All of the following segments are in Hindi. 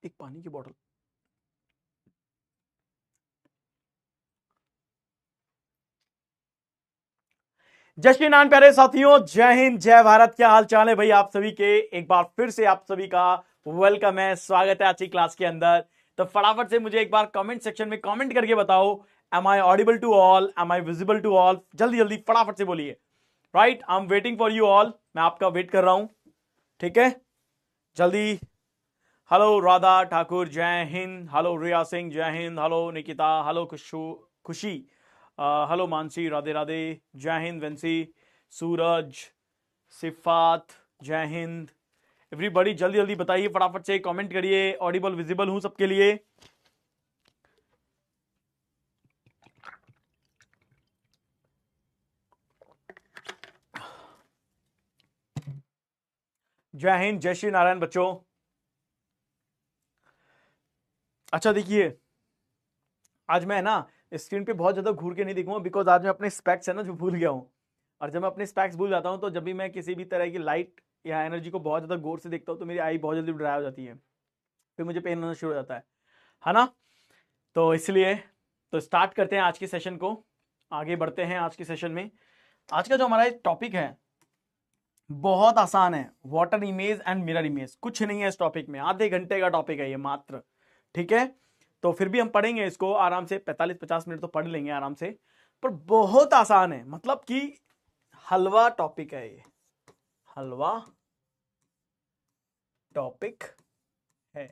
एक पानी की बोतल। जय श्री नारायण प्यारे साथियों, जय हिंद, जय भारत। क्या हाल चाल है भाई आप सभी के? एक बार फिर से आप सभी का वेलकम है, स्वागत है आज की क्लास के अंदर। तो फटाफट से मुझे एक बार कमेंट सेक्शन में कमेंट करके बताओ, am I audible to all, am I visible to all? जल्दी जल्दी फटाफट से बोलिए। Right, I am waiting for you all. मैं आपका वेट कर रहा हूं, ठीक है? जल्दी। हेलो राधा ठाकुर, जय हिंद। हेलो रिया सिंह, जय हिंद। हेलो निकिता, हेलो खुशी, हेलो मानसी, राधे राधे, जय हिंद। वेंसी, सूरज, सिफात, जय हिंद। एवरीबॉडी जल्दी जल्दी बताइए, फटाफट से कमेंट करिए। ऑडिबल विजिबल हूं सबके लिए? जय हिंद, जय श्री नारायण बच्चों। अच्छा देखिए, आज मैं ना स्क्रीन पे बहुत ज्यादा घूर के नहीं दिखूंगा, बिकॉज आज मैं अपने स्पेक्स है ना जो भूल गया हूं। और जब मैं अपने स्पेक्स भूल जाता हूं तो जब भी मैं किसी भी तरह की लाइट या एनर्जी को बहुत ज्यादा गौर से देखता हूं तो मेरी आई बहुत जल्दी ड्राई हो जाती है, फिर मुझे पेन होना शुरू हो जाता है ना? तो इसलिए तो स्टार्ट करते हैं आज के सेशन को, आगे बढ़ते हैं आज के सेशन में। आज का जो हमारा टॉपिक है बहुत आसान है, water image and mirror image. कुछ नहीं है इस टॉपिक में, आधे घंटे का टॉपिक है ये मात्र, ठीक है? तो फिर भी हम पढ़ेंगे इसको आराम से, 45-50 मिनट तो पढ़ लेंगे आराम से। पर बहुत आसान है, मतलब कि हलवा टॉपिक है ये, हलवा टॉपिक है,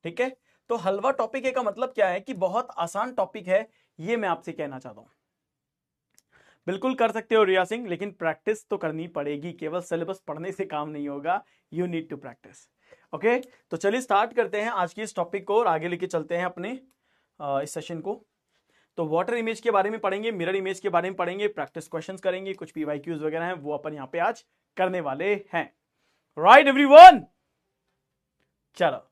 ठीक है? तो हलवा टॉपिक है का मतलब क्या है कि बहुत आसान टॉपिक है, ये मैं आपसे कहना चाहता हूं। बिल्कुल कर सकते हो रिया सिंह, लेकिन प्रैक्टिस तो करनी पड़ेगी, केवल सिलेबस पढ़ने से काम नहीं होगा, you need to practise. Okay, तो चलिए स्टार्ट करते हैं आज की इस टॉपिक को और आगे लेके चलते हैं अपने इस सेशन को। तो वाटर इमेज के बारे में पढ़ेंगे, मिरर इमेज के बारे में पढ़ेंगे, प्रैक्टिस क्वेश्चंस करेंगे, कुछ पीवाईक्यूज वगैरह हैं वो अपन यहाँ पे आज करने वाले हैं। राइट एवरीवन, चलो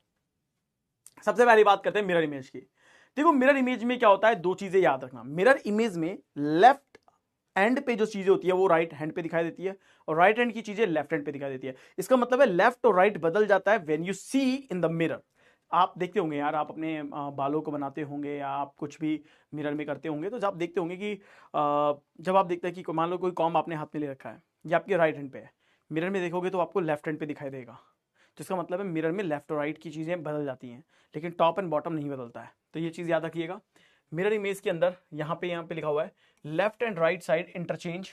सबसे पहली बात करते हैं मिरर इमेज की। देखो मिरर इमेज में क्या होता है, दो चीजें याद रखना। मिरर इमेज में लेफ्ट एंड पे जो चीजें होती है वो राइट हैंड पे दिखाई देती है, और राइट हैंड की चीजें लेफ्ट हैंड पे दिखाई देती है। इसका मतलब है लेफ्ट और राइट बदल जाता है when you see in the mirror. आप देखते होंगे यार, आप अपने बालों को बनाते होंगे या आप कुछ भी मिरर में करते होंगे, तो जब आप देखते होंगे कि जब आप देखते हैं कि मान लो कोई कॉम्ब आपने हाथ में ले रखा है, ये आपके राइट हैंड पे है, मिरर में देखोगे तो आपको लेफ्ट हैंड पे दिखाई देगा। तो इसका मतलब है मिरर में लेफ्ट और राइट की चीज़ें बदल जाती हैं, लेकिन टॉप एंड बॉटम नहीं बदलता है। तो ये चीज़ याद रखिएगा। मिरर इमेज के अंदर यहाँ पे लिखा हुआ है left and right side interchange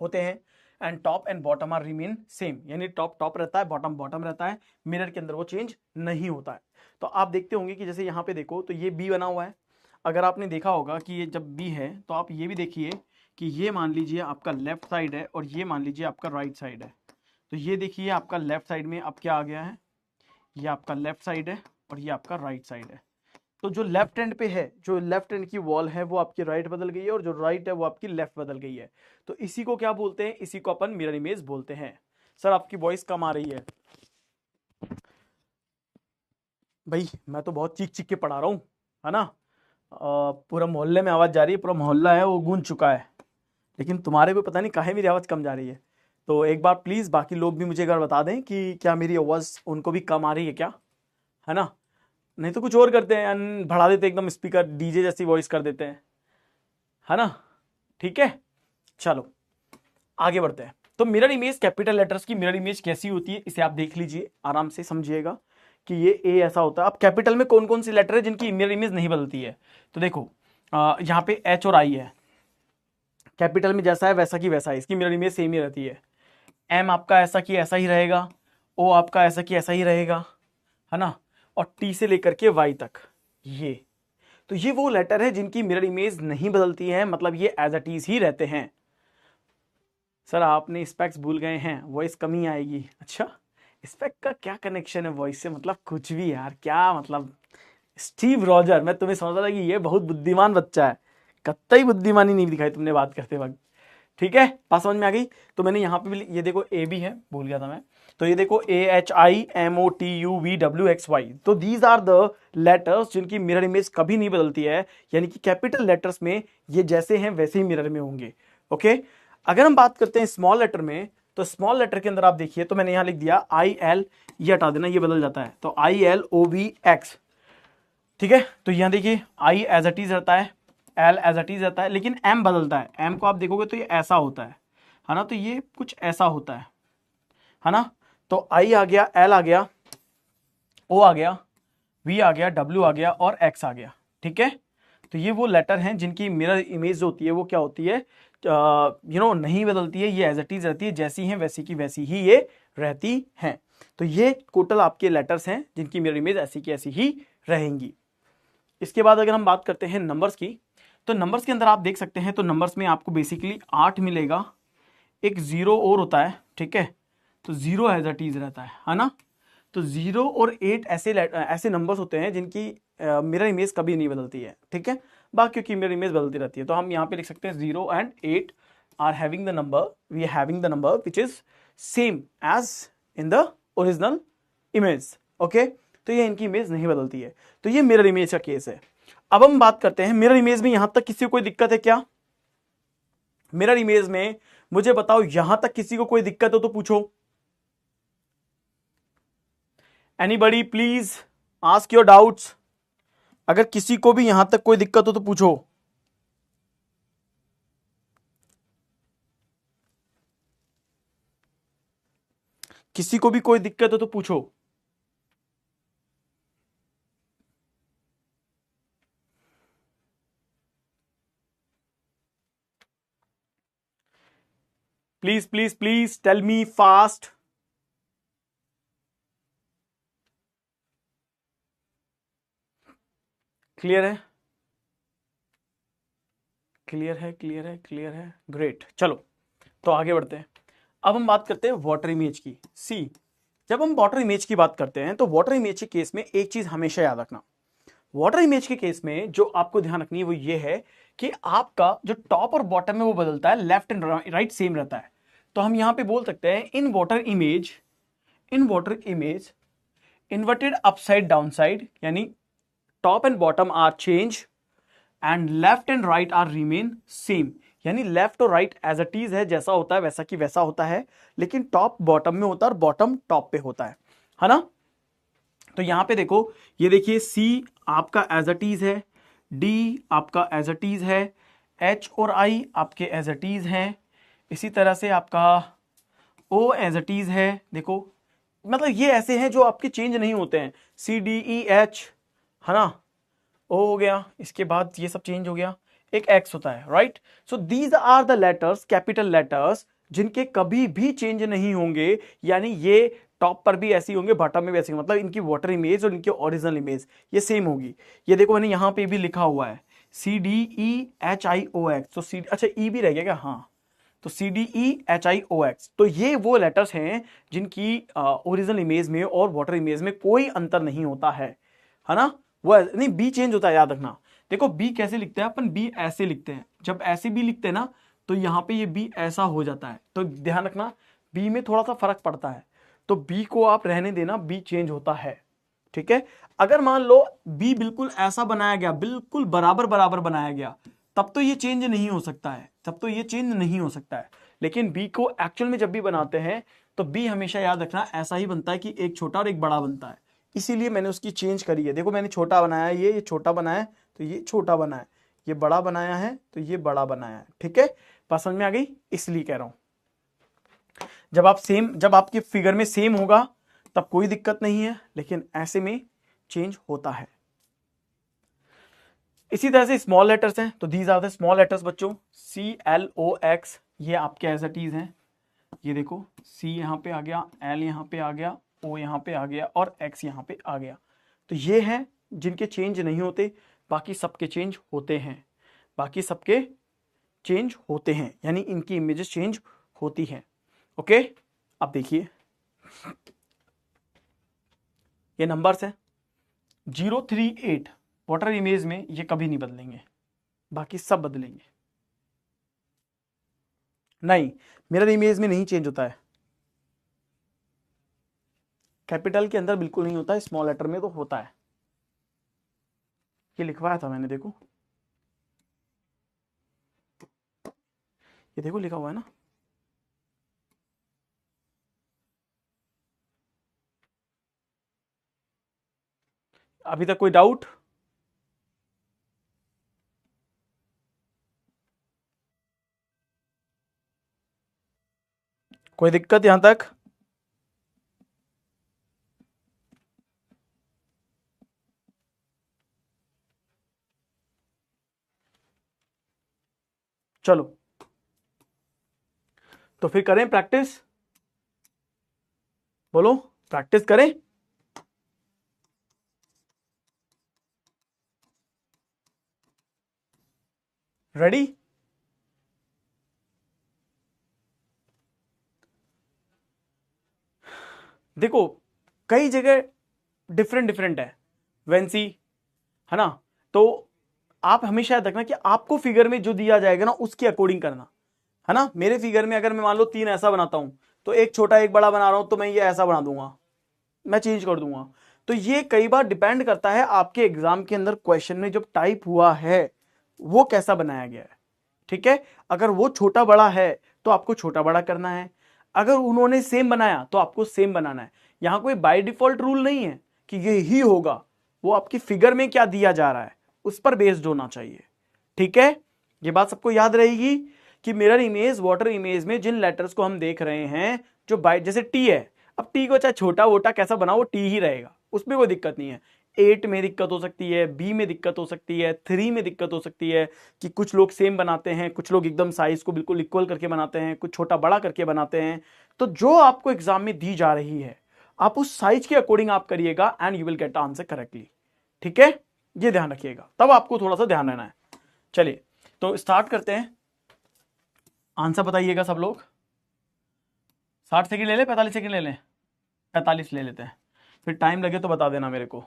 होते हैं and top and bottom are remain same, यानी टॉप टॉप रहता है, बॉटम बॉटम रहता है, मिरर के अंदर वो चेंज नहीं होता है। तो आप देखते होंगे कि जैसे यहाँ पे देखो तो ये बी बना हुआ है। अगर आपने देखा होगा कि ये जब बी है तो आप ये भी देखिए कि ये मान लीजिए आपका लेफ्ट साइड है और ये मान लीजिए आपका राइट साइड है। तो ये देखिए आपका लेफ्ट साइड में अब क्या आ गया है, ये आपका लेफ्ट साइड है और ये आपका राइट साइड है। तो जो लेफ्ट हैंड पे है, जो लेफ्ट हैंड की वॉल है वो आपकी राइट बदल गई है और जो राइट है वो आपकी लेफ्ट बदल गई है। तो इसी को क्या बोलते हैं? इसी को अपन मिरर इमेज बोलते हैं। सर आपकी वॉइस कम आ रही है भाई, मैं तो बहुत चीख चीख के पढ़ा रहा हूँ, है ना? पूरा मोहल्ले में आवाज जा रही है, पूरा मोहल्ला है वो गूंज चुका है, लेकिन तुम्हारे को पता नहीं काहे मेरी आवाज कम जा रही है। तो एक बार प्लीज बाकी लोग भी मुझे एक बार बता दें कि क्या मेरी आवाज उनको भी कम आ रही है क्या, है ना? नहीं तो कुछ और करते हैं, बढ़ा देते एकदम स्पीकर डीजे जैसी वॉइस कर देते हैं, है ना? ठीक है, चलो आगे बढ़ते हैं। तो मिरर इमेज, कैपिटल लेटर्स की मिरर इमेज कैसी होती है इसे आप देख लीजिए, आराम से समझिएगा कि ये ए ऐसा होता है। अब कैपिटल में कौन कौन सी लेटर है जिनकी मिरर इमेज नहीं बदलती है? तो देखो यहाँ पे एच और आई है, कैपिटल में जैसा है वैसा की वैसा है, इसकी मिरर इमेज सेम ही रहती है। एम आपका ऐसा की ऐसा ही रहेगा, ओ आपका ऐसा की ऐसा ही रहेगा, है ना? और टी से लेकर के वाई तक ये, तो ये वो लेटर है जिनकी मिरर इमेज नहीं बदलती है, मतलब ये एज इट इज ही रहते हैं। सर आपने स्पेक्स भूल गए हैं, वॉइस कमी आएगी। अच्छा, स्पेक का क्या कनेक्शन है वॉइस से? मतलब कुछ भी यार, क्या मतलब स्टीव रॉजर, मैं तुम्हें समझ रहा था कि ये बहुत बुद्धिमान बच्चा है, कतई बुद्धिमानी नहीं दिखाई तुमने बात करते वक्त। ठीक है, बात समझ में आ गई? तो मैंने यहाँ पे भी ये देखो ए भी है, भूल गया था मैं। तो ये देखो AHIMOTUVWXY, तो दीज आर द लेटर्स जिनकी मिरर इमेज कभी नहीं बदलती है, यानी कि कैपिटल लेटर्स में ये जैसे हैं वैसे ही मिरर में होंगे। ओके, अगर हम बात करते हैं स्मॉल लेटर में, तो स्मॉल लेटर के अंदर आप देखिए, तो मैंने यहां लिख दिया IL, ये हटा देना, ये बदल जाता है, तो ILOVX, ठीक है। तो यहाँ देखिए I एज इट इज रहता है, L एज इट इज रहता है, लेकिन M बदलता है। M को आप देखोगे तो ये ऐसा होता है ना, तो ये कुछ ऐसा होता है ना। तो I आ गया, L आ गया, O आ गया, V आ गया, W आ गया और X आ गया, ठीक है। तो ये वो लेटर हैं जिनकी मिरर इमेज जो होती है वो क्या होती है, नहीं बदलती है, ये एज इट इज रहती है, जैसी हैं वैसी की वैसी ही ये रहती हैं। तो ये टोटल आपके लेटर्स हैं जिनकी मिरर इमेज ऐसी की ऐसी ही रहेंगी। इसके बाद अगर हम बात करते हैं नंबर्स की, तो नंबर्स के अंदर आप देख सकते हैं, तो नंबर्स में आपको बेसिकली 8 मिलेगा, एक 0 और होता है, ठीक है। तो 0 एज इट इज रहता है ना। तो 0 और 8 ऐसे नंबर्स होते हैं जिनकी मिरर इमेज कभी नहीं बदलती है, ठीक है। बाकी की मिरर इमेज बदलती रहती है। तो हम यहाँ पे लिख सकते हैं 0 and 8 are having the number, we are having the number which is same as in the original image, okay. तो ये इनकी इमेज नहीं बदलती है। तो ये मिरर इमेज का केस है। अब हम बात करते हैं मिरर इमेज में यहां तक किसी को कोई दिक्कत है क्या? मिरर इमेज में मुझे बताओ, यहां तक किसी को कोई दिक्कत हो तो पूछो। Anybody please ask your doubts. अगर किसी को भी यहां तक कोई दिक्कत हो तो पूछो। किसी को भी कोई दिक्कत हो तो पूछो। Please please please tell me fast. Clear है? क्लियर है, क्लियर है, क्लियर है, ग्रेट। चलो तो आगे बढ़ते हैं। अब हम बात करते हैं वाटर इमेज की। सी, जब हम वाटर इमेज की बात करते हैं तो वाटर इमेज के केस में एक चीज हमेशा याद रखना। वाटर इमेज के केस में जो आपको ध्यान रखनी है वो ये है कि आपका जो टॉप और बॉटम है वो बदलता है, लेफ्ट एंड राइट सेम रहता है। तो हम यहां पे बोल सकते हैं in water image inverted upside downside, यानी top and bottom are change and left and right are remain same. यानी लेफ्ट और राइट एज अ टीज है, जैसा होता है वैसा की वैसा होता है, लेकिन टॉप बॉटम में होता है और बॉटम टॉप पे होता है ना। तो यहां पे देखो, ये देखिए सी आपका एज अ टीज है, डी आपका एज अ टीज है, एच और आई आपके एज अ टीज हैं, इसी तरह से आपका ओ एज अ टीज है। देखो मतलब ये ऐसे हैं जो आपके चेंज नहीं होते हैं, सी डी ई एच, है ना, ओ हो गया, इसके बाद ये सब चेंज हो गया, एक एक्स होता है, right. So these are the letters, capital letters, जिनके कभी भी चेंज नहीं होंगे। यानी ये टॉप पर भी ऐसी होंगे, बॉटम में भी ऐसी, मतलब इनकी वाटर इमेज और इनकी ओरिजिनल इमेज ये सेम होगी। ये देखो मैंने यहां पे भी लिखा हुआ है CDEHIOX, तो सी, अच्छा ई भी रह गया क्या? हाँ, तो CDEHIOX, तो ये वो लेटर्स हैं जिनकी ओरिजिनल इमेज में और वाटर इमेज में कोई अंतर नहीं होता है ना। वो नहीं, बी चेंज होता है, याद रखना। देखो बी कैसे लिखते हैं अपन, बी ऐसे लिखते हैं, जब ऐसे भी लिखते हैं ना तो यहां पे ये बी ऐसा हो जाता है, तो ध्यान रखना बी में थोड़ा सा फर्क पड़ता है। तो बी को आप रहने देना, बी चेंज होता है, ठीक है। अगर मान लो बी बिल्कुल ऐसा बनाया गया, बिल्कुल बराबर बराबर बनाया गया, तब तो ये चेंज नहीं हो सकता है, तब तो ये चेंज नहीं हो सकता है। लेकिन बी को एक्चुअल में जब भी बनाते हैं तो बी हमेशा याद रखना ऐसा ही बनता है कि एक छोटा और एक बड़ा बनता है। इसीलिए मैंने उसकी चेंज करी है। देखो मैंने छोटा बनाया है, ये छोटा बनाया है तो ये छोटा बनाया है, ये बड़ा बनाया है तो ये बड़ा बनाया है, ठीक है। बात समझ में आ गई? इसलिए कह रहा हूं जब आपके फिगर में सेम होगा तब कोई दिक्कत नहीं है, लेकिन ऐसे में चेंज होता है। इसी तरह से स्मॉल लेटर्स हैं, तो these are the small letters बच्चों, CLOX, ये आपके एज इट इज हैं। ये देखो C यहां पे आ गया, L यहां पे आ गया, O यहां पे आ गया और X यहां पे आ गया। तो ये हैं जिनके चेंज नहीं होते, बाकी सबके चेंज होते हैं, बाकी सबके चेंज होते हैं, यानी इनकी इमेजेस चेंज होती हैं, ओके। अब देखिए ये नंबर्स हैं 038, वाटर इमेज में ये कभी नहीं बदलेंगे, बाकी सब बदलेंगे। नहीं, मिरर इमेज में नहीं चेंज होता है, कैपिटल के अंदर बिल्कुल नहीं होता है, स्मॉल लेटर में तो होता है। ये लिखवाया था मैंने, देखो ये देखो लिखा हुआ है ना। अभी तक कोई डाउट? कोई दिक्कत यहां तक? चलो तो फिर करें प्रैक्टिस, बोलो प्रैक्टिस करें। रेडी? देखो कई जगह डिफरेंट डिफरेंट है वेंसी, है ना? तो आप हमेशा याद रखना कि आपको फिगर में जो दिया जाएगा ना उसके अकॉर्डिंग करना, है ना? मेरे फिगर में अगर मैं मान लो 3 ऐसा बनाता हूं तो एक छोटा एक बड़ा बना रहा हूं तो मैं ये ऐसा बना दूंगा, मैं चेंज कर दूंगा। तो ये कई बार डिपेंड करता है आपके एग्जाम के अंदर क्वेश्चन में जब टाइप हुआ है वो कैसा बनाया गया है। ठीक है, अगर वो छोटा बड़ा है तो आपको छोटा बड़ा करना है, अगर उन्होंने सेम बनाया तो आपको सेम बनाना है। यहां कोई बाय डिफॉल्ट रूल नहीं है कि ये ही होगा, वो आपकी फिगर में क्या दिया जा रहा है उस पर बेस्ड होना चाहिए। ठीक है, ये बात सबको याद रहेगी कि मिरर इमेज वाटर इमेज में जिन लेटर्स को हम देख रहे हैं जो बाय, जैसे टी है, अब टी को चाहे छोटा वोटा कैसा बनाओ वो टी ही रहेगा, उसमें कोई दिक्कत नहीं है। 8 में दिक्कत हो सकती है, बी में दिक्कत हो सकती है, 3 में दिक्कत हो सकती है कि कुछ लोग सेम बनाते हैं, कुछ लोग एकदम साइज को बिल्कुल इक्वल करके बनाते हैं, कुछ छोटा बड़ा करके बनाते हैं। तो जो आपको एग्जाम में दी जा रही है आप उस साइज के अकॉर्डिंग आप करिएगा and you will get answer correctly. ठीक है, ये ध्यान रखिएगा, तब आपको थोड़ा सा ध्यान रहना है। चलिए तो स्टार्ट करते हैं, आंसर बताइएगा सब लोग। 60 सेकंड ले लें, 45 सेकंड ले लें? 45 ले लेते हैं, फिर टाइम लगे तो बता देना मेरे को।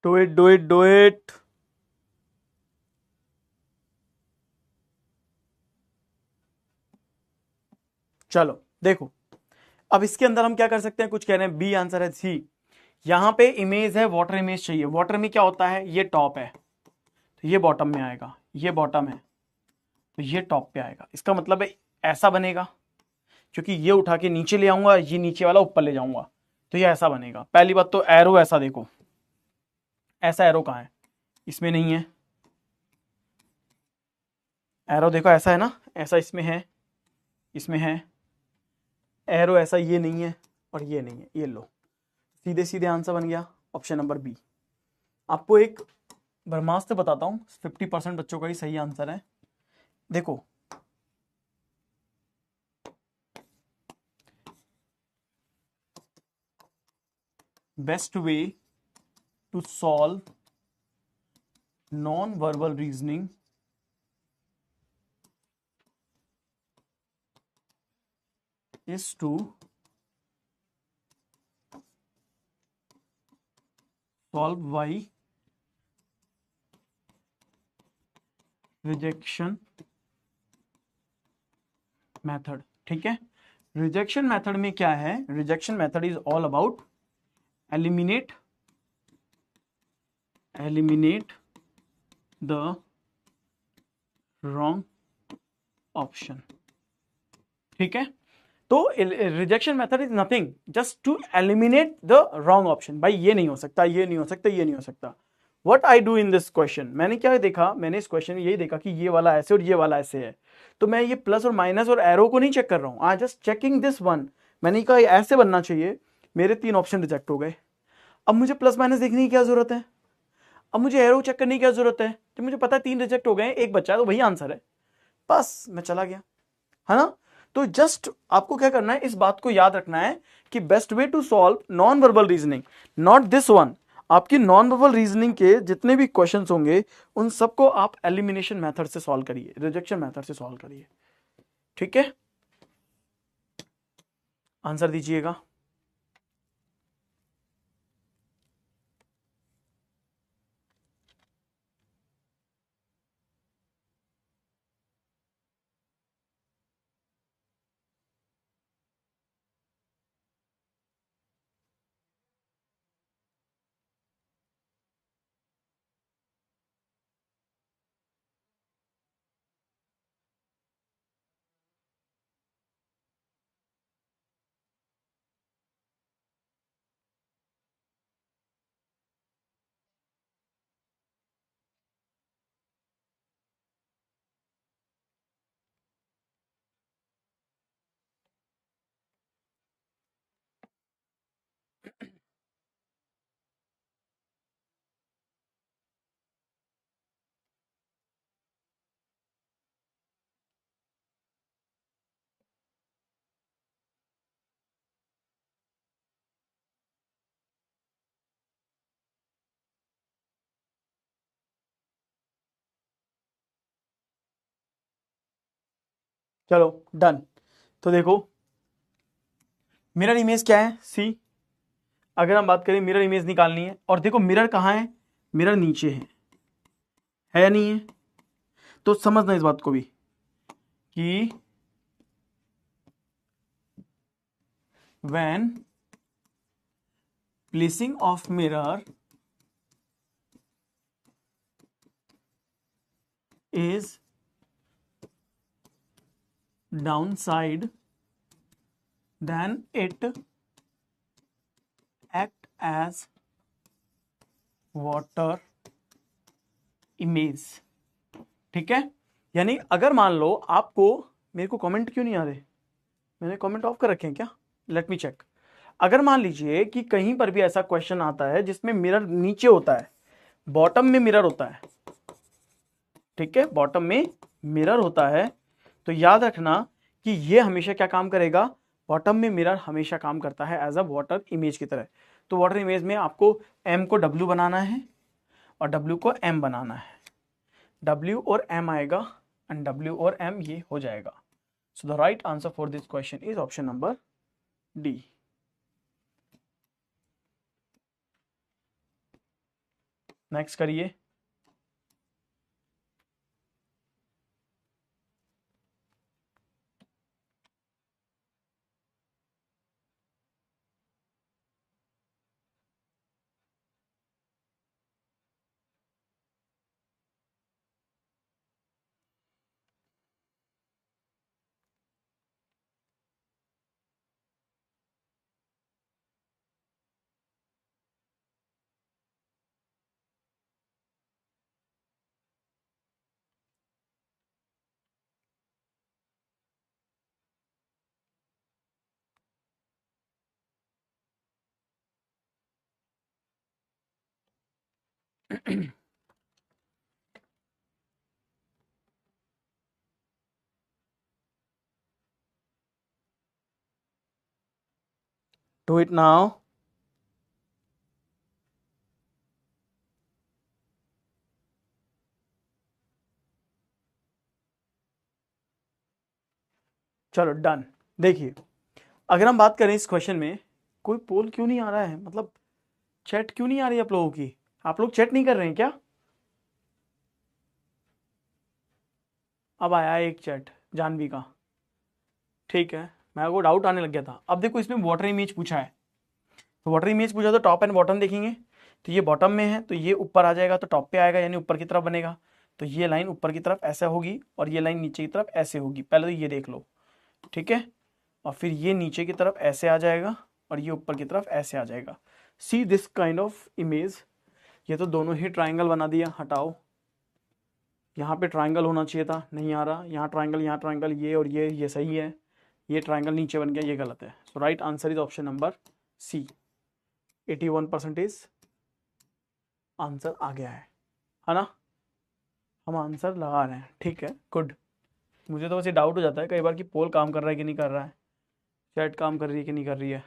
Do it do it do it. चलो देखो, अब इसके अंदर हम क्या कर सकते हैं, कुछ कह रहे हैं बी आंसर है सी। यहां पे इमेज है, वाटर इमेज चाहिए। वाटर में क्या होता है, ये टॉप है तो ये बॉटम में आएगा, ये बॉटम है तो ये टॉप पे आएगा। इसका मतलब है ऐसा बनेगा, क्योंकि ये उठा के नीचे ले आऊंगा, ये नीचे वाला ऊपर ले जाऊंगा तो ये ऐसा बनेगा। पहली बात तो एरो ऐसा देखो, ऐसा एरो कहाँ है, इसमें नहीं है। एरो देखो ऐसा है ना, ऐसा इसमें है, इसमें है। एरो ऐसा ये नहीं है और ये नहीं है, ये लो, सीधे सीधे आंसर बन गया ऑप्शन नंबर बी। आपको एक ब्रह्मास्त्र बताता हूं, 50% बच्चों का ही सही आंसर है। देखो best way to solve non verbal reasoning is to solve by rejection method। ठीक है, रिजेक्शन मेथड में क्या है, rejection method is all about eliminate the wrong option. ठीक है, तो rejection method is nothing just to eliminate the wrong option. भाई ये नहीं हो सकता, ये नहीं हो सकता, ये नहीं हो सकता। What I do in this question, मैंने क्या देखा, मैंने इस क्वेश्चन में यही देखा कि ये वाला ऐसे और ये वाला ऐसे है, तो मैं ये प्लस और माइनस और एरो को नहीं चेक कर रहा हूं, I just checking this one. मैंने कहा ऐसे बनना चाहिए, मेरे 3 ऑप्शन रिजेक्ट हो गए। अब मुझे प्लस माइनस देखने की क्या जरूरत है, अब मुझे एरो चेक करने की क्या जरूरत है, जब मुझे पता है 3 रिजेक्ट हो गए, एक बच्चा है, तो वही आंसर है, बस मैं चला गया, है ना। तो जस्ट आपको क्या करना है, इस बात को याद रखना है कि best way to solve non verbal reasoning, not this one, आपकी नॉन वर्बल रीजनिंग के जितने भी क्वेश्चंस होंगे उन सबको आप एलिमिनेशन मेथड से सॉल्व करिए, रिजेक्शन मेथड से सॉल्व करिए, ठीक है। आंसर दीजिएगा। चलो डन। तो देखो मिरर इमेज क्या है, सी, अगर हम बात करें मिरर इमेज निकालनी है, और देखो मिरर कहाँ है, मिरर नीचे है या नहीं है। तो समझना इस बात को भी कि when placing of mirror is downside, then it act as water image, ठीक है। यानी अगर मान लो आपको, मेरे को कमेंट क्यों नहीं आ रहे, मैंने कमेंट ऑफ कर रखे हैं क्या, लेट मी चेक। अगर मान लीजिए कि कहीं पर भी ऐसा क्वेश्चन आता है जिसमें मिरर नीचे होता है, बॉटम में मिरर होता है, ठीक है, बॉटम में मिरर होता है, तो याद रखना कि ये हमेशा क्या काम करेगा, बॉटम में मिरर हमेशा काम करता है एज अ वाटर इमेज की तरह। तो वाटर इमेज में आपको एम को डब्ल्यू बनाना है और डब्ल्यू को एम बनाना है, डब्ल्यू और एम आएगा एंड डब्ल्यू और एम ये हो जाएगा। So the right answer for this question is option number D. Next करिए। Do it now. चलो डन। देखिए अगर हम बात करें इस क्वेश्चन में, कोई पोल क्यों नहीं आ रहा है, मतलब चैट क्यों नहीं आ रही है आप लोगों की, आप लोग चैट नहीं कर रहे हैं क्या। अब आया एक चैट जानवी का, ठीक है, मेरे को डाउट आने लग गया था। अब देखो इसमें वाटर इमेज पूछा है, तो वाटर इमेज पूछा तो टॉप एंड बॉटम देखेंगे, तो ये बॉटम में है तो ये ऊपर आ जाएगा, तो टॉप पे आएगा यानी ऊपर की तरफ बनेगा। तो ये लाइन ऊपर की तरफ ऐसा होगी और ये लाइन नीचे की तरफ ऐसे होगी, पहले तो ये देख लो, ठीक है। और फिर ये नीचे की तरफ ऐसे आ जाएगा और ये ऊपर की तरफ ऐसे आ जाएगा। See this kind of image. ये तो दोनों ही ट्राइंगल बना दिया, हटाओ, यहाँ पे ट्राइंगल होना चाहिए था, नहीं आ रहा, यहाँ ट्राइंगल, यहाँ ट्राइंगल, ये और ये सही है, ये ट्राइंगल नीचे बन गया, ये गलत है। So right answer is option number C. 81% answer आ गया है ना। हम आंसर लगा रहे हैं, ठीक है, गुड। मुझे तो वैसे डाउट हो जाता है कई बार कि पोल काम कर रहा है कि नहीं कर रहा है, चैट काम कर रही है कि नहीं कर रही है।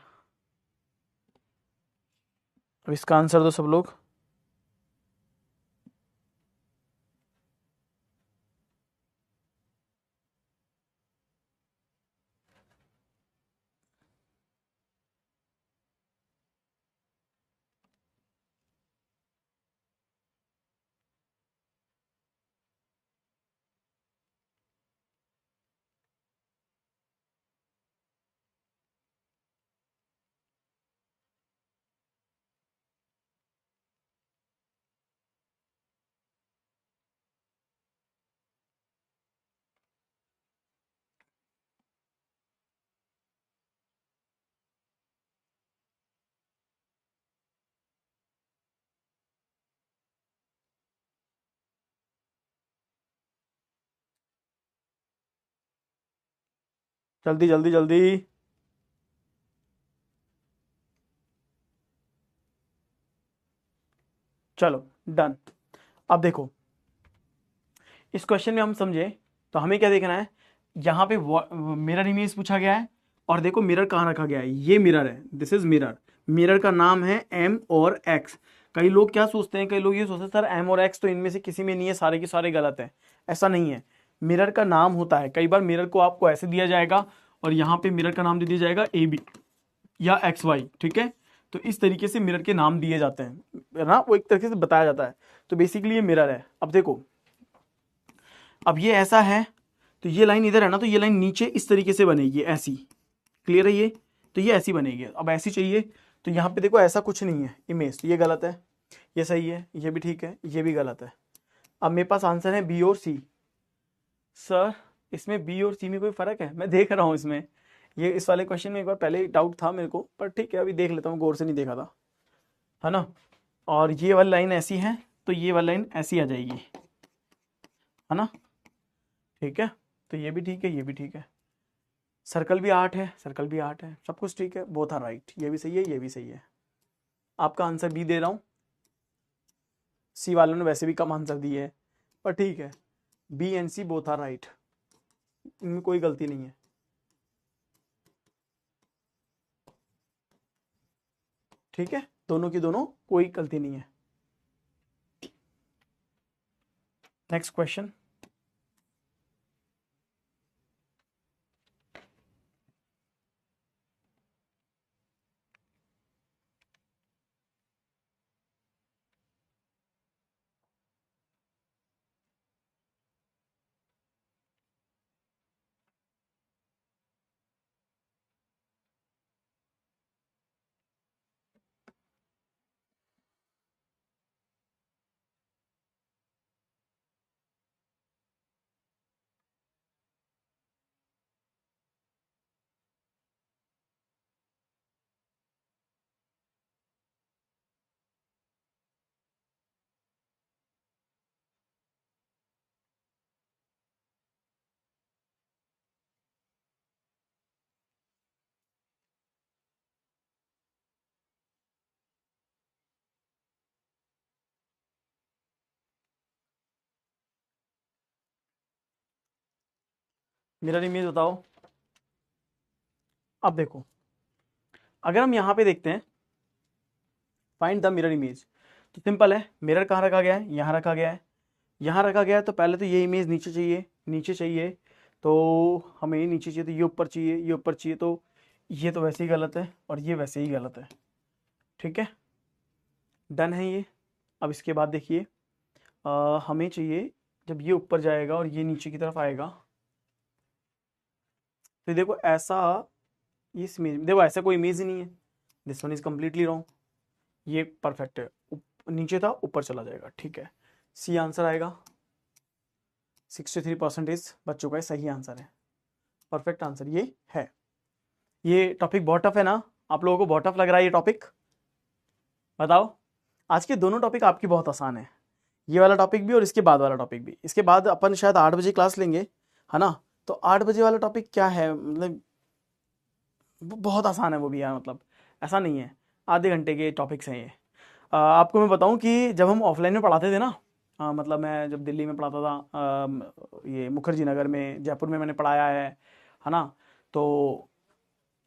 अब इसका आंसर दो सब लोग। जल्दी जल्दी जल्दी। चलो डन। अब देखो इस क्वेश्चन में हम समझे तो हमें क्या देखना है, यहाँ पे मिरर इमेज पूछा गया है और देखो मिरर कहाँ रखा गया है, ये मिरर है, दिस इज मिरर। मिरर का नाम है एम और एक्स। कई लोग क्या सोचते हैं, कई लोग ये सोचते हैं सर एम और एक्स तो इनमें से किसी में नहीं है, सारे के सारे गलत है। ऐसा नहीं है, मिरर का नाम होता है। कई बार मिरर को आपको ऐसे दिया जाएगा और यहाँ पे मिरर का नाम दे दिया जाएगा ए बी या एक्स वाई, ठीक है। तो इस तरीके से मिरर के नाम दिए जाते हैं, है ना, वो एक तरीके से बताया जाता है। तो बेसिकली ये मिरर है। अब देखो अब ये ऐसा है तो ये लाइन इधर है ना, तो ये लाइन नीचे इस तरीके से बनेगी ऐसी, क्लियर है ये, तो ये ऐसी बनेगी। अब ऐसी चाहिए तो यहाँ पे देखो ऐसा कुछ नहीं है इमेज, तो ये गलत है, ये सही है, ये भी ठीक है, ये भी गलत है। अब मेरे पास आंसर है बी और सी। सर इसमें बी और सी में कोई फर्क है? मैं देख रहा हूँ इसमें, ये इस वाले क्वेश्चन में एक बार पहले डाउट था मेरे को, पर ठीक है अभी देख लेता हूँ, गौर से नहीं देखा था, है ना। और ये वाली लाइन ऐसी है तो ये वाली लाइन ऐसी आ जाएगी, है ना, ठीक है। तो ये भी ठीक है, ये भी ठीक है। सर्कल भी 8 है, सर्कल भी 8 है, सब कुछ ठीक है, बोथ आर राइट। ये भी सही है, ये भी सही है। आपका आंसर बी दे रहा हूँ। सी वालों ने वैसे भी कम आंसर दिए है, पर ठीक है, B and C both are right, इनमें कोई गलती नहीं है, ठीक है, दोनों की दोनों कोई गलती नहीं है। Next question. मिरर इमेज बताओ। अब देखो अगर हम यहाँ पे देखते हैं फाइंड द मिरर इमेज, तो सिंपल है, मिरर कहाँ रखा गया है, यहाँ रखा गया है, यहाँ रखा गया है। तो पहले तो ये इमेज नीचे चाहिए, नीचे चाहिए, तो हमें ये नीचे चाहिए, तो ये ऊपर चाहिए, ये ऊपर चाहिए, तो ये तो वैसे ही गलत है और ये वैसे ही गलत है, ठीक है, डन है ये। अब इसके बाद देखिए हमें चाहिए जब ये ऊपर जाएगा और ये नीचे की तरफ आएगा, तो देखो ऐसा, इस इमेज देखो ऐसा कोई इमेज ही नहीं है, this one is completely wrong, ये परफेक्ट है, नीचे था ऊपर चला जाएगा, ठीक है। सी आंसर आएगा, 63% बच्चों का सही आंसर है, परफेक्ट आंसर ये है। ये टॉपिक बहुत टफ है ना, आप लोगों को बहुत टफ लग रहा है ये टॉपिक, बताओ। आज के दोनों टॉपिक आपकी बहुत आसान है, ये वाला टॉपिक भी और इसके बाद वाला टॉपिक भी। इसके बाद अपन शायद 8 बजे क्लास लेंगे, है ना, तो 8 बजे वाला टॉपिक क्या है, मतलब बहुत आसान है वो भी यार, मतलब ऐसा नहीं है, आधे घंटे के टॉपिक्स हैं ये। आपको मैं बताऊं कि जब हम ऑफलाइन में पढ़ाते थे ना, मतलब मैं जब दिल्ली में पढ़ाता था, ये मुखर्जी नगर में, जयपुर में मैंने पढ़ाया है ना। तो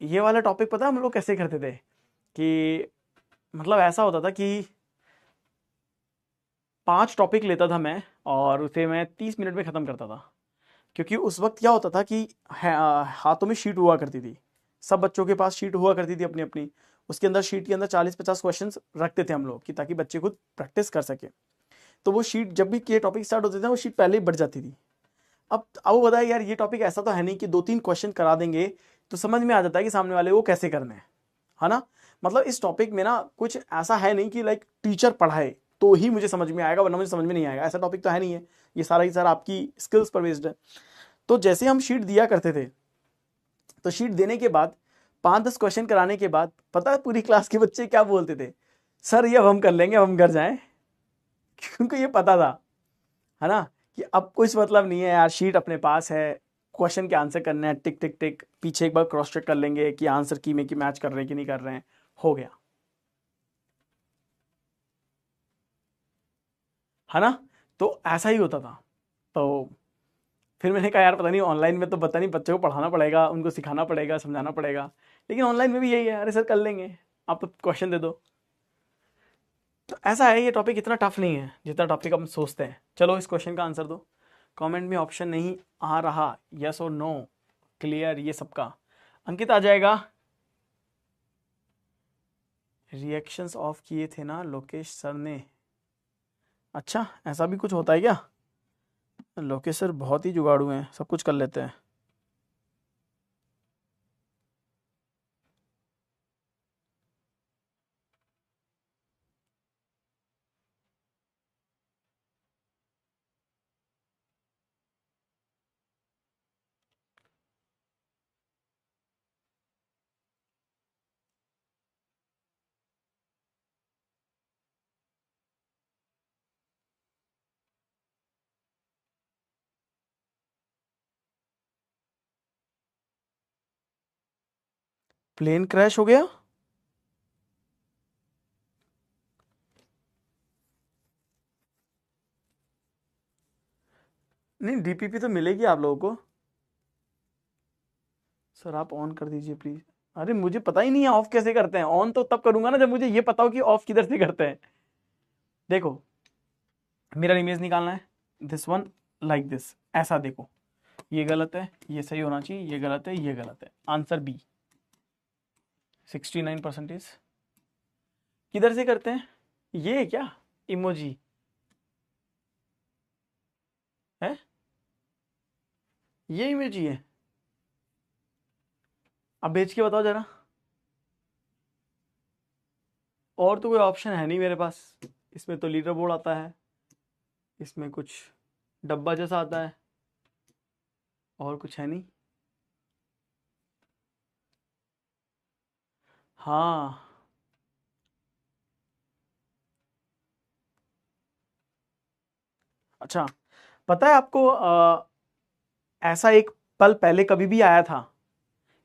ये वाला टॉपिक पता है हम लोग कैसे करते थे कि मतलब ऐसा होता था कि 5 टॉपिक लेता था मैं और उसे मैं 30 मिनट में ख़त्म करता था। क्योंकि उस वक्त क्या होता था कि हाथों में शीट हुआ करती थी, सब बच्चों के पास शीट हुआ करती थी अपनी अपनी। उसके अंदर शीट के अंदर 40-50 क्वेश्चंस रखते थे हम लोग कि ताकि बच्चे खुद प्रैक्टिस कर सके। तो वो शीट जब भी ये टॉपिक स्टार्ट होते थे वो शीट पहले ही बढ़ जाती थी। अब वो बताया यार ये टॉपिक ऐसा तो है नहीं कि 2-3 क्वेश्चन करा देंगे तो समझ में आ जाता है कि सामने वाले को कैसे करने हैं, है ना। मतलब इस टॉपिक में ना कुछ ऐसा है नहीं कि लाइक टीचर पढ़ाए तो ही मुझे समझ में आएगा वरना मुझे समझ में नहीं आएगा, ऐसा टॉपिक तो है नहीं है। ये सारा ही सारा आपकी स्किल्स पर बेस्ड है। तो जैसे हम शीट दिया करते थे तो शीट देने के बाद 5-10 क्वेश्चन कराने के बाद पता है पूरी क्लास के बच्चे क्या बोलते थे, सर ये अब हम कर लेंगे, अब हम घर जाएं। क्योंकि ये पता था, है ना, कि अब कुछ मतलब नहीं है यार, शीट अपने पास है, क्वेश्चन के आंसर करने हैं, टिक टिक टिक, पीछे एक बार क्रॉस चेक कर लेंगे कि आंसर की में की मैच कर रहे हैं कि नहीं कर रहे हैं, हो गया, है ना। तो ऐसा ही होता था। तो फिर मैंने कहा यार पता नहीं ऑनलाइन में तो पता नहीं, बच्चों को पढ़ाना पड़ेगा, उनको सिखाना पड़ेगा, समझाना पड़ेगा, लेकिन ऑनलाइन में भी यही है, अरे सर कर लेंगे, आप तो क्वेश्चन दे दो। तो ऐसा है, ये टॉपिक इतना टफ नहीं है जितना टॉपिक हम सोचते हैं। चलो इस क्वेश्चन का आंसर दो। कमेंट में ऑप्शन नहीं आ रहा, यस और नो, क्लियर, ये सबका। अंकित आ जाएगा। रिएक्शंस ऑफ किए थे ना लोकेश सर ने। अच्छा ऐसा भी कुछ होता है क्या? लोकेश सर बहुत ही जुगाड़ू हैं, सब कुछ कर लेते हैं। प्लेन क्रैश हो गया? नहीं डीपीपी तो मिलेगी आप लोगों को। सर आप ऑन कर दीजिए प्लीज। अरे मुझे पता ही नहीं है ऑफ कैसे करते हैं, ऑन तो तब करूंगा ना जब मुझे ये पता हो कि ऑफ किधर से करते हैं। देखो मेरा इमेज निकालना है, दिस वन, लाइक दिस, ऐसा देखो, ये गलत है, ये सही होना चाहिए, ये गलत है, ये गलत है, आंसर बी 69%। किधर से करते हैं? ये है क्या इमोजी है? ये इमोजी है? अब भेज के बताओ जरा। और तो कोई ऑप्शन है नहीं मेरे पास। इसमें तो लीडर बोर्ड आता है, इसमें कुछ डब्बा जैसा आता है, और कुछ है नहीं। हाँ अच्छा, पता है आपको ऐसा एक पल पहले कभी भी आया था,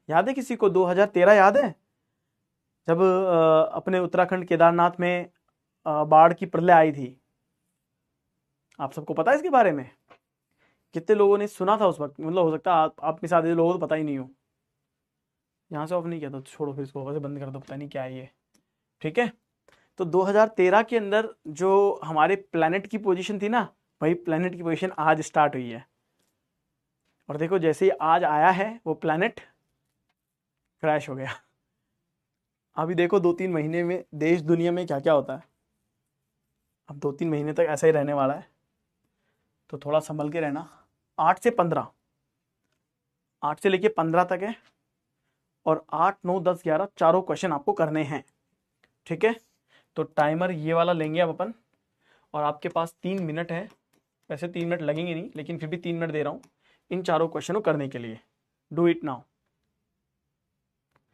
याद है किसी को? 2013 याद है जब अपने उत्तराखंड केदारनाथ में बाढ़ की प्रलय आई थी। आप सबको पता है इसके बारे में? कितने लोगों ने सुना था उस वक्त? मतलब हो सकता है आप में से आधे लोगों को तो पता ही नहीं हो। यहाँ से ऑफ नहीं किया तो छोड़ो, फिर इसको वैसे बंद कर दो, पता नहीं क्या है ये। ठीक है, तो 2013 के अंदर जो हमारे प्लेनेट की पोजीशन थी ना, वही प्लेनेट की पोजीशन आज स्टार्ट हुई है। और देखो जैसे ही आज आया है वो प्लेनेट क्रैश हो गया। अभी देखो 2-3 महीने में देश दुनिया में क्या क्या होता है। अब 2-3 महीने तक ऐसा ही रहने वाला है, तो थोड़ा संभल के रहना। 8 से 15, 8 से लेके 15 तक है, और 8, 9, 10, 11 चारों क्वेश्चन आपको करने हैं। ठीक है, तो टाइमर ये वाला लेंगे अब अपन, और आपके पास 3 मिनट है। वैसे 3 मिनट लगेंगे नहीं, लेकिन फिर भी 3 मिनट दे रहा हूँ इन चारों क्वेश्चन को करने के लिए। Do it now.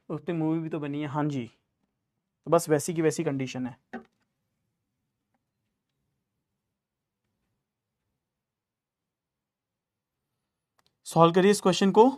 उस पर मूवी भी तो बनी है, हाँ जी, तो बस वैसी की वैसी कंडीशन है। सॉल्व करिए इस क्वेश्चन को।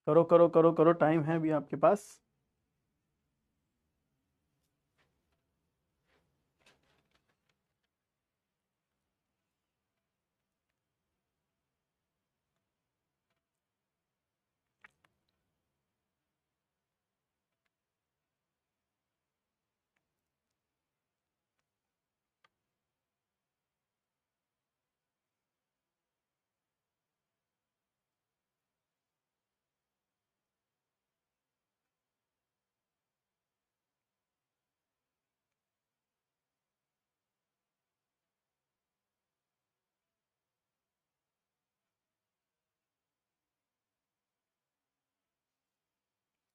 करो करो करो करो, टाइम है अभी आपके पास।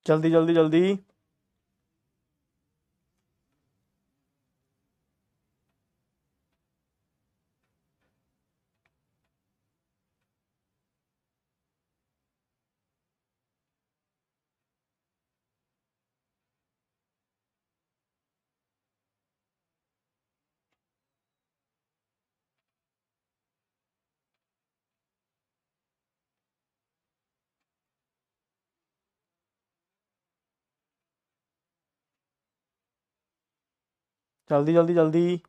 जल्दी जल्दी जल्दी। जल्दी जल्दी जल्दी।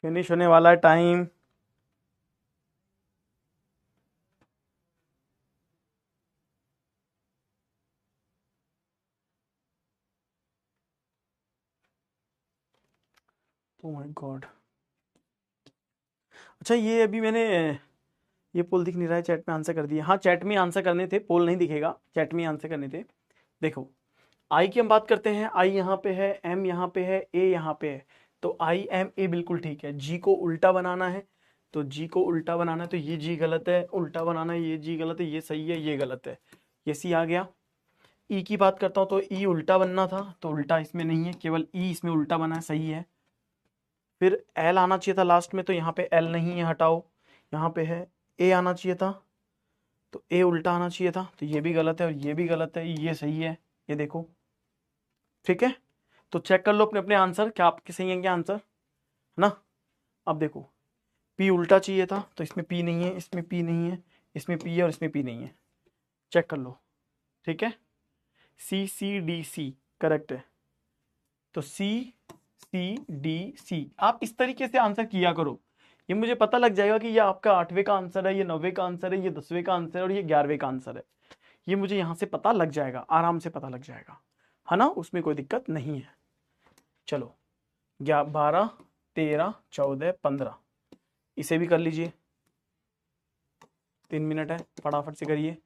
फिनिश होने वाला है टाइम। Oh my God. अच्छा, ये अभी मैंने ये पोल दिख नहीं रहा है, चैट में आंसर कर दिए। हाँ, चैट में आंसर करने थे, पोल नहीं दिखेगा, चैट में आंसर करने थे। देखो, आई की हम बात करते हैं, आई यहाँ पे है, एम यहाँ पे है, ए यहाँ पे है। तो आई एम ए बिल्कुल ठीक है। जी को उल्टा बनाना है, तो जी को उल्टा बनाना है, तो ये जी गलत है, उल्टा बनाना है, ये जी गलत है, ये सही है, ये गलत है, ये सी आ गया। ई की बात करता हूँ तो ई उल्टा बनना था, तो उल्टा इसमें नहीं है, केवल ई इसमें उल्टा बना है, सही है। फिर एल आना चाहिए था लास्ट में, तो यहाँ पे एल नहीं है, हटाओ। यहाँ पे है ए आना चाहिए था, तो ए उल्टा आना चाहिए था, तो ये भी गलत है और ये भी गलत है, ये सही है, ये देखो। ठीक है, तो चेक कर लो अपने अपने आंसर, क्या आपके सही है क्या आंसर, है ना। अब देखो, पी उल्टा चाहिए था, तो इसमें पी नहीं है, इसमें पी नहीं है, इसमें पी है और इसमें पी नहीं है, चेक कर लो। ठीक है, सी सी डी सी करेक्ट है, तो सी सी डी सी आप इस तरीके से आंसर किया करो। ये मुझे पता लग जाएगा कि ये आपका 8वें का आंसर है, ये 9वें का आंसर है, ये 10वें का आंसर है और ये 11वें का आंसर है। ये मुझे यहाँ से पता लग जाएगा, आराम से पता लग जाएगा, है ना, उसमें कोई दिक्कत नहीं है। चलो, 12 13 14 15, इसे भी कर लीजिए, 3 मिनट है, फटाफट से करिए।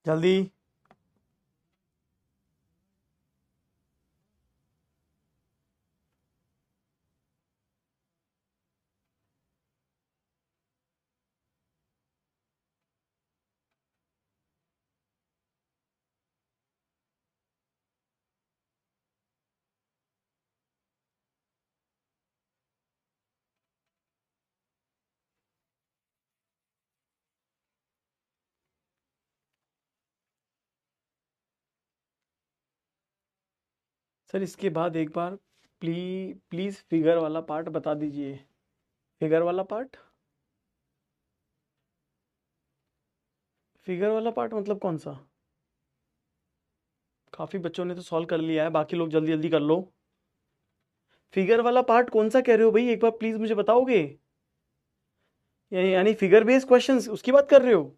जल्दी। सर इसके बाद एक बार प्लीज फिगर वाला पार्ट बता दीजिए। फिगर वाला पार्ट, फिगर वाला पार्ट मतलब कौन सा? काफी बच्चों ने तो सॉल्व कर लिया है, बाकी लोग जल्दी जल्दी कर लो। फिगर वाला पार्ट कौन सा कह रहे हो भाई, एक बार प्लीज मुझे बताओगे? यानी फिगर बेस्ड क्वेश्चंस उसकी बात कर रहे हो?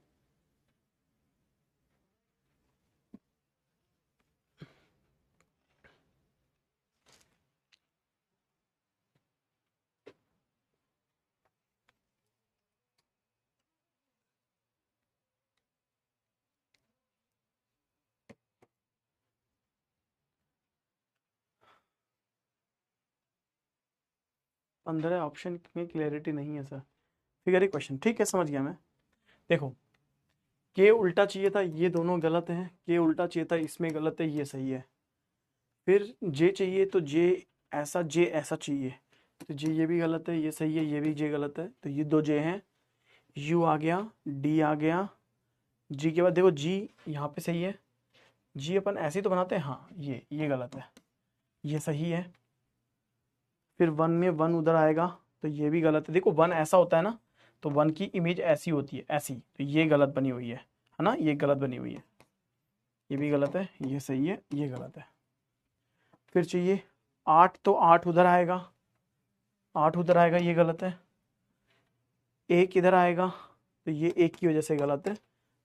अंदर ऑप्शन में क्लैरिटी नहीं है सर। फिगर एक क्वेश्चन, ठीक है समझ गया मैं। देखो, के उल्टा चाहिए था, ये दोनों गलत हैं। के उल्टा चाहिए था, इसमें गलत है, ये सही है। फिर जे चाहिए तो जे ऐसा चाहिए, तो जे ये भी गलत है, ये सही है, ये भी जे गलत है, तो ये दो जे हैं। यू आ गया, डी आ गया, जी के बाद देखो जी यहाँ पे सही है। जी अपन ऐसे ही तो बनाते हैं, हाँ ये गलत है, ये सही है। फिर वन में वन उधर आएगा, तो ये भी गलत है। देखो वन ऐसा होता है ना, तो वन की इमेज ऐसी होती है, ऐसी, तो ये गलत बनी हुई है ना, ये गलत बनी हुई है। ये भी गलत है, ये सही है, ये गलत है। फिर चाहिए आठ, तो आठ उधर आएगा, आठ उधर आएगा, ये गलत है। एक इधर आएगा, तो ये एक की वजह से गलत है,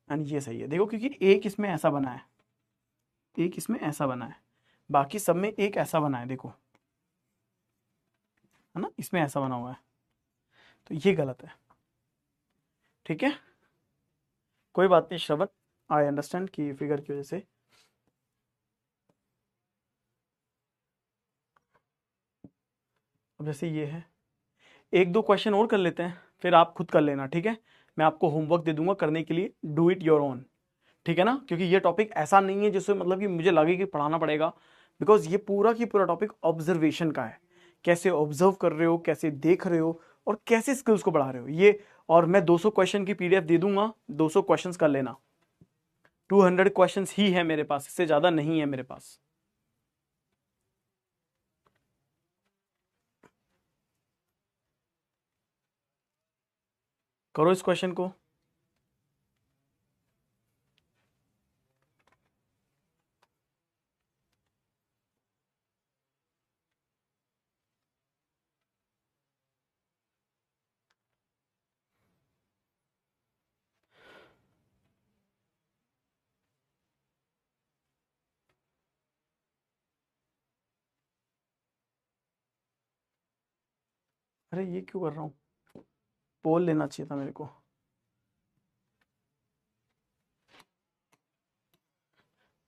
एंड ये सही है। देखो क्योंकि एक इसमें ऐसा बना है, एक इसमें ऐसा बना है, बाकी सब में एक ऐसा बना है, देखो है ना, इसमें ऐसा बना हुआ है, तो ये गलत है। ठीक है, कोई बात नहीं श्रवण, आई अंडरस्टैंड कि फिगर की वजह से। अब जैसे ये है, एक दो क्वेश्चन और कर लेते हैं, फिर आप खुद कर लेना, ठीक है? मैं आपको होमवर्क दे दूंगा करने के लिए, डू इट योर ओन, ठीक है ना? क्योंकि ये टॉपिक ऐसा नहीं है जिससे मतलब कि मुझे लगे कि पढ़ाना पड़ेगा, बिकॉज ये पूरा की पूरा टॉपिक ऑब्जर्वेशन का है। कैसे ऑब्जर्व कर रहे हो, कैसे देख रहे हो, और कैसे स्किल्स को बढ़ा रहे हो ये। और मैं 200 क्वेश्चन की पीडीएफ दे दूंगा, 200 क्वेश्चंस कर लेना। 200 क्वेश्चंस ही है मेरे पास, इससे ज्यादा नहीं है मेरे पास। करो इस क्वेश्चन को। अरे ये क्यों कर रहा हूँ, पोल लेना चाहिए था मेरे को।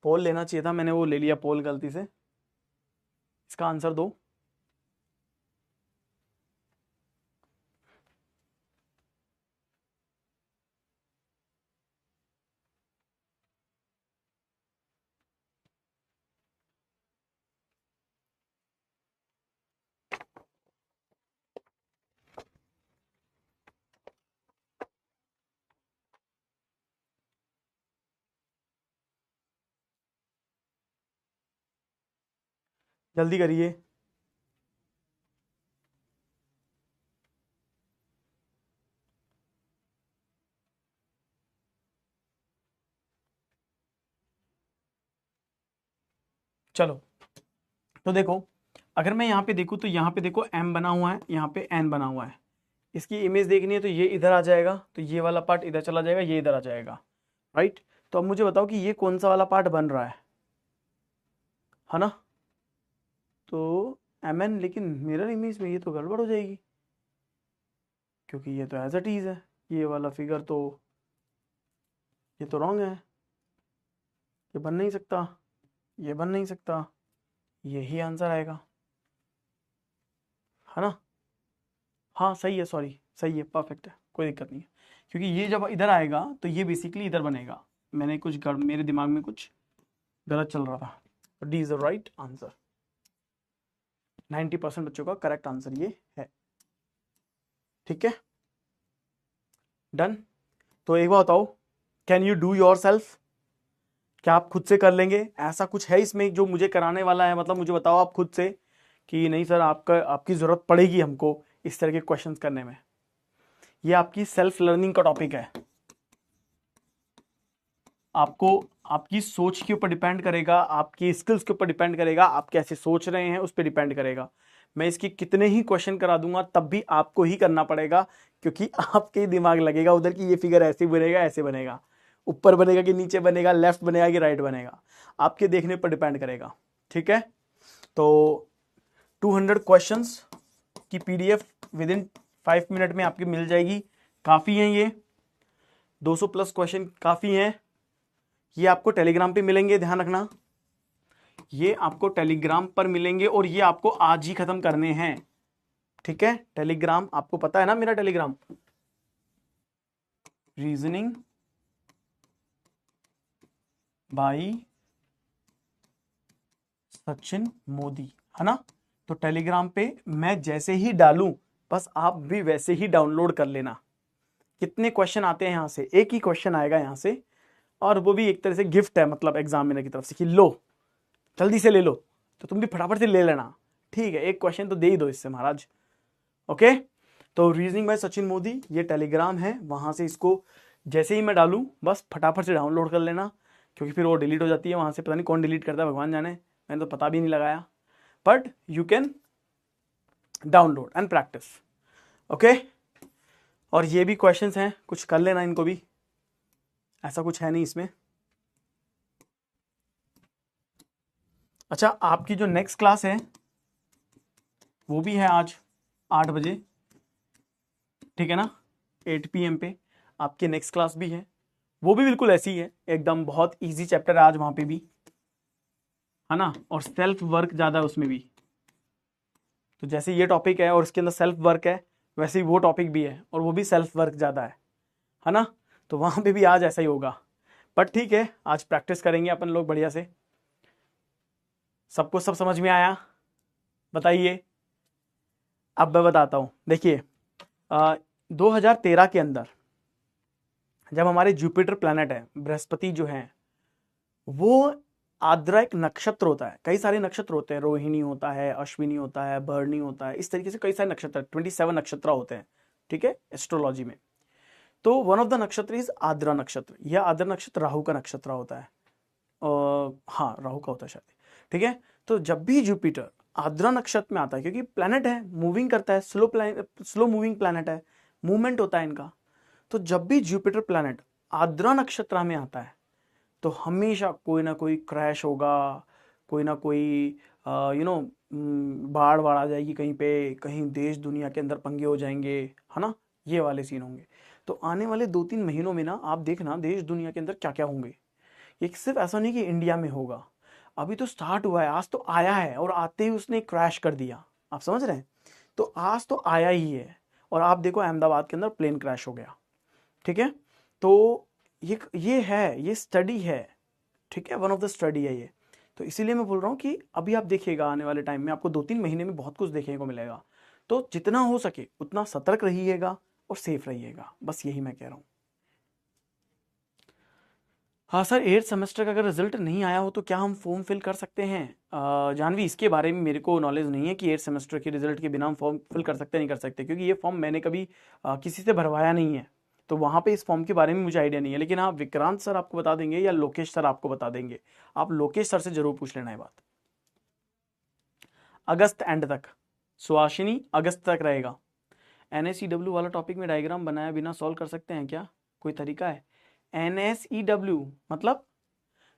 पोल लेना चाहिए था, मैंने वो ले लिया पोल गलती से। इसका आंसर दो। जल्दी करिए। चलो, तो देखो, अगर मैं यहाँ पे देखूँ तो यहाँ पे देखो m बना हुआ है, यहाँ पे n बना हुआ है। इसकी इमेज देखनी है तो ये इधर आ जाएगा, तो ये वाला पार्ट इधर चला जाएगा, ये इधर आ जाएगा, राइट? तो अब मुझे बताओ कि ये कौन सा वाला पार्ट बन रहा है ना? तो mn, लेकिन मिरर इमेज में ये तो गड़बड़ हो जाएगी, क्योंकि ये तो एज इट इज है, ये वाला फिगर तो, ये तो रॉन्ग है, ये बन नहीं सकता, ये बन नहीं सकता, यही आंसर आएगा, है ना? हाँ सही है, सॉरी सही है, परफेक्ट है, कोई दिक्कत नहीं है। क्योंकि ये जब इधर आएगा तो ये बेसिकली इधर बनेगा। मैंने कुछ मेरे दिमाग में कुछ गलत चल रहा था। D is the right answer. 90% बच्चों का करेक्ट आंसर ये है। ठीक है, डन। तो एक बार बताओ, can you do your self? क्या आप खुद से कर लेंगे? ऐसा कुछ है इसमें जो मुझे कराने वाला है? मतलब मुझे बताओ आप खुद से कि नहीं सर आपकी ज़रूरत पड़ेगी हमको इस तरह के क्वेश्चंस करने में। ये आपकी सेल्फ लर्निंग का टॉपिक है। आपको आपकी सोच के ऊपर डिपेंड करेगा, आपकी स्किल्स के ऊपर डिपेंड करेगा, आप कैसे सोच रहे हैं उस पर डिपेंड करेगा। मैं इसके कितने ही क्वेश्चन करा दूंगा तब भी आपको ही करना पड़ेगा, क्योंकि आपके दिमाग लगेगा उधर की ये फिगर ऐसे बनेगा, ऐसे बनेगा, ऊपर बनेगा कि नीचे बनेगा, लेफ्ट बनेगा कि राइट बनेगा, आपके देखने पर डिपेंड करेगा। ठीक है, तो 200 क्वेश्चंस की पीडीएफ विद इन 5 मिनट में आपकी मिल जाएगी। काफ़ी हैं ये 200 प्लस क्वेश्चन, काफ़ी हैं। ये आपको टेलीग्राम पे मिलेंगे, ध्यान रखना, ये आपको टेलीग्राम पर मिलेंगे और ये आपको आज ही खत्म करने हैं। ठीक है, टेलीग्राम आपको पता है ना मेरा Telegram, reasoning bye Sachin Modi, है ना। तो टेलीग्राम पे मैं जैसे ही डालूं बस आप भी वैसे ही डाउनलोड कर लेना। कितने क्वेश्चन आते हैं यहाँ से? एक ही क्वेश्चन आएगा यहाँ से, और वो भी एक तरह से गिफ्ट है, मतलब एग्जामिनर की तरफ से कि लो जल्दी से ले लो, तो तुम भी फटाफट से ले लेना। ठीक है, एक क्वेश्चन तो दे ही दो इससे महाराज। ओके, तो रीजनिंग बाय सचिन मोदी ये टेलीग्राम है, वहां से इसको जैसे ही मैं डालूं बस फटाफट से डाउनलोड कर लेना, क्योंकि फिर वो डिलीट हो जाती है वहां से, पता नहीं कौन डिलीट करता है, भगवान जाने, मैंने तो पता भी नहीं लगाया, but you can download and practice. Okay, और ये भी क्वेश्चंस हैं, कुछ कर लेना इनको भी, ऐसा कुछ है नहीं इसमें। अच्छा, आपकी जो नेक्स्ट क्लास है वो भी है आज 8 बजे, ठीक है ना, 8 PM पे आपकी नेक्स्ट क्लास भी है, वो भी बिल्कुल ऐसी है, एकदम बहुत इजी चैप्टर है आज वहां पे भी, है ना, और सेल्फ वर्क ज़्यादा है उसमें भी। तो जैसे ये टॉपिक है और इसके अंदर सेल्फ वर्क है, वैसे ही वो टॉपिक भी है और वो भी सेल्फ वर्क ज़्यादा है ना। तो वहां पे भी आज ऐसा ही होगा, बट ठीक है, आज प्रैक्टिस करेंगे अपन लोग बढ़िया से। सबको सब समझ में आया? बताइए। अब मैं बताता हूँ, देखिए 2013 के अंदर जब हमारे जुपिटर प्लैनेट है, बृहस्पति जो है, वो आर्द्रा एक नक्षत्र होता है, कई सारे नक्षत्र होते हैं, रोहिणी होता है, अश्विनी होता है, भरणी होता है, इस तरीके से कई सारे नक्षत्र, 27 नक्षत्र होते हैं, ठीक है, एस्ट्रोलॉजी में। तो वन ऑफ द नक्षत्र इज आर्द्रा नक्षत्र। यह आर्द्रा नक्षत्र राहु का नक्षत्र होता है, हाँ राहु का होता है शायद, ठीक है। तो जब भी जुपिटर आर्द्रा नक्षत्र में आता है, क्योंकि प्लैनेट है, मूविंग करता है, स्लो मूविंग प्लैनेट है, मूवमेंट होता है इनका, तो जब भी जुपिटर प्लैनेट आर्द्रा नक्षत्र में आता है तो हमेशा कोई ना कोई क्रैश होगा, कोई ना कोई बाढ़ आ जाएगी कहीं पे, कहीं देश दुनिया के अंदर पंगे हो जाएंगे, है ना, ये वाले सीन होंगे। तो आने वाले 2-3 महीनों में ना आप देखना देश दुनिया के अंदर क्या क्या होंगे। ये सिर्फ ऐसा नहीं कि इंडिया में होगा, अभी तो स्टार्ट हुआ है, आज तो आया है और आते ही उसने क्रैश कर दिया, आप समझ रहे हैं। तो आज तो आया ही है, और आप देखो अहमदाबाद के अंदर प्लेन क्रैश हो गया, ठीक है। तो ये है, ये स्टडी है, ठीक है, वन ऑफ द स्टडी है ये। तो इसीलिए मैं बोल रहा हूँ कि अभी आप देखिएगा आने वाले टाइम में आपको 2-3 महीने में बहुत कुछ देखने को मिलेगा। तो जितना हो सके उतना सतर्क रहिएगा और सेफ रहिएगा, बस यही मैं कह रहा हूँ। हाँ सर, 8th सेमेस्टर का अगर रिजल्ट नहीं आया हो तो क्या हम फॉर्म फिल कर सकते हैं? जानवी, इसके बारे में मेरे को नॉलेज नहीं है कि 8th सेमेस्टर के रिजल्ट के बिना हम फॉर्म फिल कर सकते नहीं कर सकते, क्योंकि ये फॉर्म मैंने कभी किसी से भरवाया नहीं है, तो वहाँ पे इस फॉर्म के बारे में मुझे आइडिया नहीं है। लेकिन हाँ, विक्रांत सर आपको बता देंगे या लोकेश सर आपको बता देंगे, आप लोकेश सर से जरूर पूछ लेना ये बात। अगस्त एंड तक, सुहासिनी अगस्त तक रहेगा। NSEW वाला टॉपिक में डायग्राम बनाया बिना सॉल्व कर सकते हैं क्या? कोई तरीका है? NSEW मतलब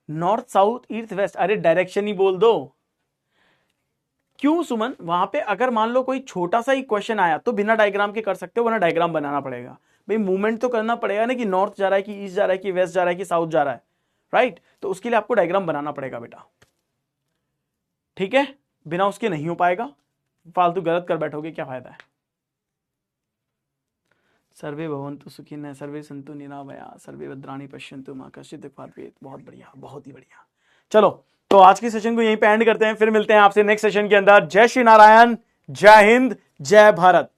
नॉर्थ साउथ ईस्ट वेस्ट, अरे डायरेक्शन ही बोल दो। क्यों सुमन, वहां पे अगर मान लो कोई छोटा सा ही क्वेश्चन आया तो बिना डायग्राम के कर सकते हो, वरना डायग्राम बनाना पड़ेगा। भाई मूवमेंट तो करना पड़ेगा ना, कि नॉर्थ जा रहा है कि ईस्ट जा रहा है कि वेस्ट जा रहा है कि साउथ जा रहा है, राइट। तो उसके लिए आपको डायग्राम बनाना पड़ेगा बेटा, ठीक है, बिना उसके नहीं हो पाएगा, फालतू गलत कर बैठोगे क्या फायदा है। सर्वे भवन्तु सुखिनः, सर्वे सन्तु निरामया, सर्वे भद्राणि पश्यन्तु मा कश्चित् दुःखभाग् भवेत्। बहुत बढ़िया, बहुत ही बढ़िया। चलो, तो आज के सेशन को यहीं पे एंड करते हैं, फिर मिलते हैं आपसे नेक्स्ट सेशन के अंदर। जय श्री नारायण, जय हिंद, जय भारत।